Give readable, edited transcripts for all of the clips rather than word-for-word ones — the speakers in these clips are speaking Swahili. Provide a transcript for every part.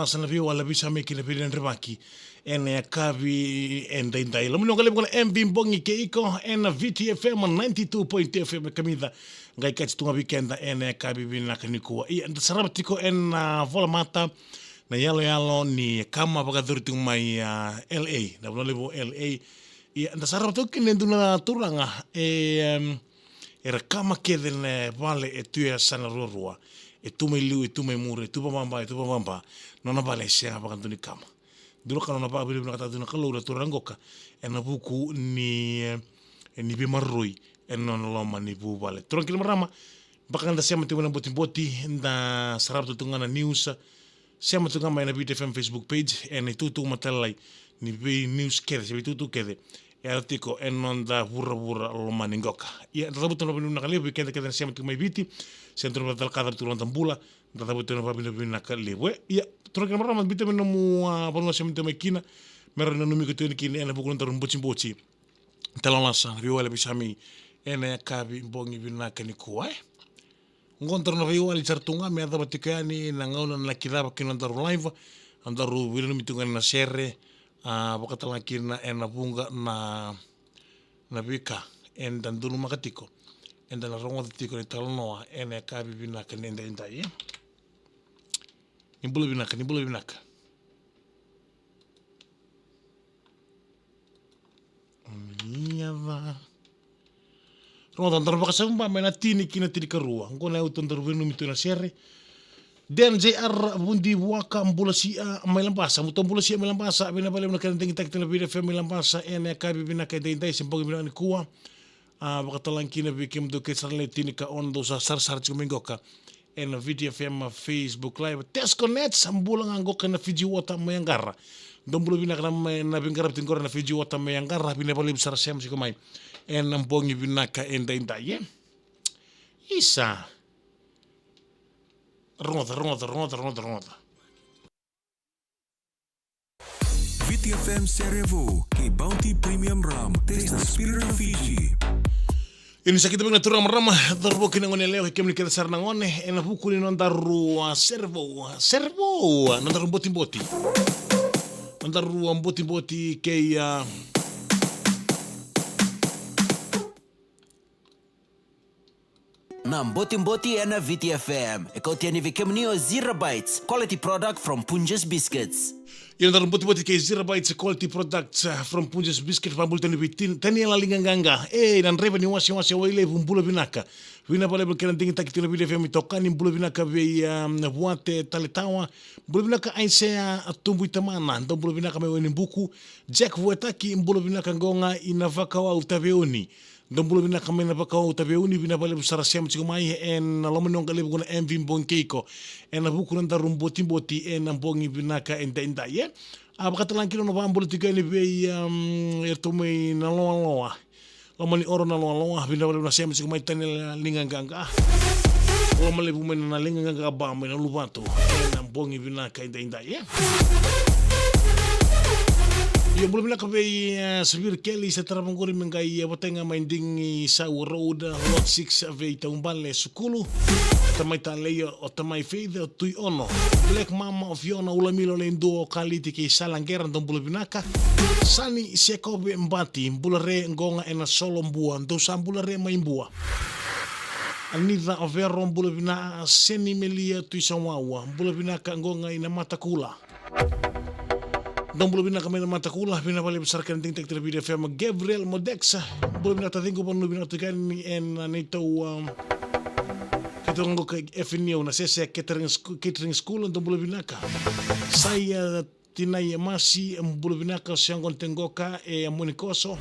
lasa na viu ala bisa meki na pili nremaki ene kavi enda indai lo mnoga lebo MV Mbongi keiko ena VTFM 92.fm kamida ngai kati tunga weekenda ene kavi bina kanikuwa ia sarabtiko ena vola mata na yalo ni kama bagadurti mai LA na lebo LA ia sarabtiko kinenduna turanga era kama kedene vale etua sana rorua etume liu etume mure etupa mamba nona vale sia bakantuni kama dulu kalau napa abis nak tadu nak kalau udah turun goka ena buku ni bimarroi ena loma ni bu vale turun kilo marama bakal anda siapa tu mana boti nda sarap tu tungana news siapa tu ngama ena BTFM Facebook page ena itu tu matalai ni bi news kede siapa itu kede artiko enonda burra loma ni goka ia tabu tu nabi nakali weekend kede siapa tu mai biti sentro batal kadar turun tambula tabu tu nabi nakali we ia turun kilo marama biti menemu panu siapa tu mai kina merana numi ketu ni kini ena buku ntarun boci talon lasa riwale bisami ena kabi Mbongi binaka ni kuai ngontor na riwale chartunga me ada batikani na ngauna na kidaba kinantaru live andaru wiru mitunga na share bakatala kina ena bunga na bika enda ndulu makatiko enda na rongo tiko ni talonoa ena kabi binaka ni enda ye ni bulu binaka Niava. Ronda ndar baka samba mena tini kina tini karua. Ngona uton ndar wenu mitu na sere. Den JR bundi waka mbulasia melambasa muto mbulasia melambasa bina bale na kan tingi tak tena bina FM melambasa ene kabi bina ka dei simpong bina ni kuwa. Baka talang kina bikim do kesarle tini ka ondo sa sar chumingoka. Ene VTFM Facebook live. Tesconet sambulang angoka na Fiji wata mayangara. Dombulo bina kana na bingarap tingkor na Fiji wata mayangara bina bali besar sem si kumai en Mbongi binaka enda ye isa roda VTFM Serevo ke Bounty Premium Rum taste the spirit of Fiji. Ini sakit bina turang marama darbo kina ngone leo kemni kita sarna ngone ena buku ni nondaru servo nondaru boti nondaru boti ke na Mboti ena VTFM e contiene Vikemnio Zero Bites, quality product from Punjas Biscuits. Yang dalam boti ke Zero Bites quality products from Punjas Biscuits pambul tani bitin tani la linganga dan reba ni wasi wale bumbula binaka vina pale belkena tingi takitila BTFM tokani bumbula binaka be buate taletawa bumbula binaka aisea tumbu tamana ndo bumbula binaka me weni buku Jack Vuetaki bumbula binaka ngonga inavaka wa utaveoni Dombulo bina kamena baka o tabeuni bina bale busara siam chikumai en lomano ngale bukuna MV Mbongi keiko en buku nanda boti en Mbongi binaka enda ye abakatalan kilo no bambolo tikani be ertume na loa lomani oro na loa bina bale siam chikumai tani linganga lomale bumen na linganga ba me na lubato en Mbongi binaka enda ye Yung belum nak kaya Sabir Kelly sa tarapangkuri mengkai watenga minding sa road lot 6 ave taumbale sukulu tamay taleyo o tamay faith o tuy ono Black Mama of Yona ulamilo lendo kali tiki salangeran tong bulu binaka sani sekobe mbati bulare ngonga ena solo mbua ndo sambulare maimbua Anita overo bulu binaka seni melia tuy sawawa bulu binaka ngonga ina mata kula Dong belum bina kami mata kulah bina balik besar kan ting tak terlebih FM Gabriel Modexa belum bina tatinggu pun bina tekan ni en nito kita nggo ke FNU na sese catering school untuk belum bina ka saya tinay masih belum bina ka siyang kontengoka munikoso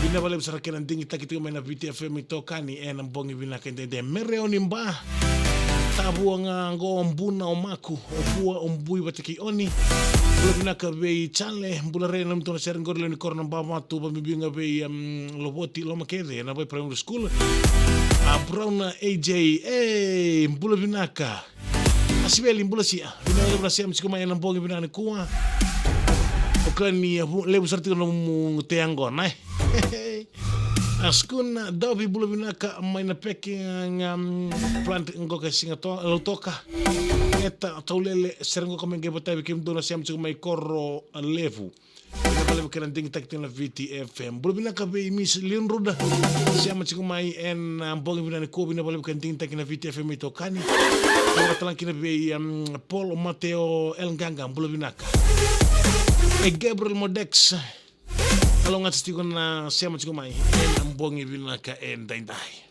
bina balik besar kan ting tak kita main VTFM ito kani en Mbongi bina ka de mereo nimba tabu ngo mbuna omaku obua ombui batiki oni Bulabina ka be chale bulare nam to ser ngor le korna baba tu ba bibinga be loboti lo makede na boy primary school brown AJ bulabina ka asibeli bulasia bina le brasia msikoma yana Mbongi bina ni kuwa okani le busarti no teango na askun dobi bulabina ka maina peki plant ngoka singato lotoka eta taulele serengo kama ngebo tabi kim dona siam tsu mai korro levu ina bale kan ding tak na VTFM bulu bina ka be mis linruda siam tsu mai en mbongi bina ko bina bale kan ding tak na VTFM ito kani ina talan kina be Paul Mateo Elnganga bulu bina ka e Gabriel Modex alonga tsi ko na siam tsu mai en mbongi bina ka en dai